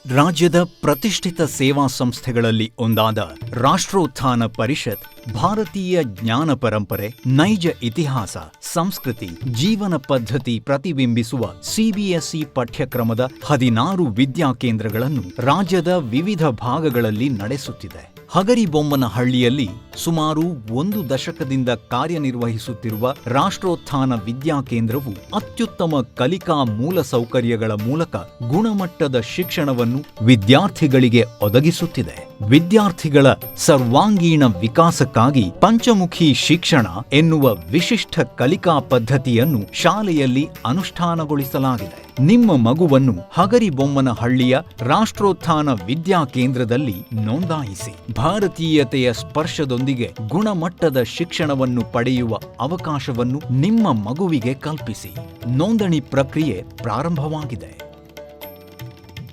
ರಾಜ್ಯದ ಪ್ರತಿಷ್ಠಿತ ಸೇವಾ ಸಂಸ್ಥೆಗಳಲ್ಲಿ ಒಂದಾದ ರಾಷ್ಟ್ರೋತ್ಥಾನ ಪರಿಷತ್ ಭಾರತೀಯ ಜ್ಞಾನ ಪರಂಪರೆ, ನೈಜ ಇತಿಹಾಸ, ಸಂಸ್ಕೃತಿ, ಜೀವನ ಪದ್ಧತಿ ಪ್ರತಿಬಿಂಬಿಸುವ ಸಿಬಿಎಸ್ಇ ಪಠ್ಯಕ್ರಮದ 16 ವಿದ್ಯಾಕೇಂದ್ರಗಳನ್ನು ರಾಜ್ಯದ ವಿವಿಧ ಭಾಗಗಳಲ್ಲಿ ನಡೆಸುತ್ತಿದೆ. ಹಗರಿಬೊಮ್ಮನಹಳ್ಳಿಯಲ್ಲಿ ಸುಮಾರು 1 ದಶಕದಿಂದ ಕಾರ್ಯನಿರ್ವಹಿಸುತ್ತಿರುವ ರಾಷ್ಟ್ರೋತ್ಥಾನ ವಿದ್ಯಾಕೇಂದ್ರವು ಅತ್ಯುತ್ತಮ ಕಲಿಕಾ ಮೂಲಸೌಕರ್ಯಗಳ ಮೂಲಕ ಗುಣಮಟ್ಟದ ಶಿಕ್ಷಣವನ್ನು ವಿದ್ಯಾರ್ಥಿಗಳಿಗೆ ಒದಗಿಸುತ್ತಿದೆ. ವಿದ್ಯಾರ್ಥಿಗಳ ಸರ್ವಾಂಗೀಣ ವಿಕಾಸಕ್ಕಾಗಿ ಪಂಚಮುಖಿ ಶಿಕ್ಷಣ ಎನ್ನುವ ವಿಶಿಷ್ಟ ಕಲಿಕಾ ಪದ್ಧತಿಯನ್ನು ಶಾಲೆಯಲ್ಲಿ ಅನುಷ್ಠಾನಗೊಳಿಸಲಾಗಿದೆ. ನಿಮ್ಮ ಮಗುವನ್ನು ಹಗರಿಬೊಮ್ಮನಹಳ್ಳಿಯ ರಾಷ್ಟ್ರೋತ್ಥಾನ ವಿದ್ಯಾಕೇಂದ್ರದಲ್ಲಿ ನೋಂದಾಯಿಸಿ. ಭಾರತೀಯತೆಯ ಸ್ಪರ್ಶದೊಂದಿಗೆ ಗುಣಮಟ್ಟದ ಶಿಕ್ಷಣವನ್ನು ಪಡೆಯುವ ಅವಕಾಶವನ್ನು ನಿಮ್ಮ ಮಗುವಿಗೆ ಕಲ್ಪಿಸಿ. ನೋಂದಣಿ ಪ್ರಕ್ರಿಯೆ ಪ್ರಾರಂಭವಾಗಿದೆ.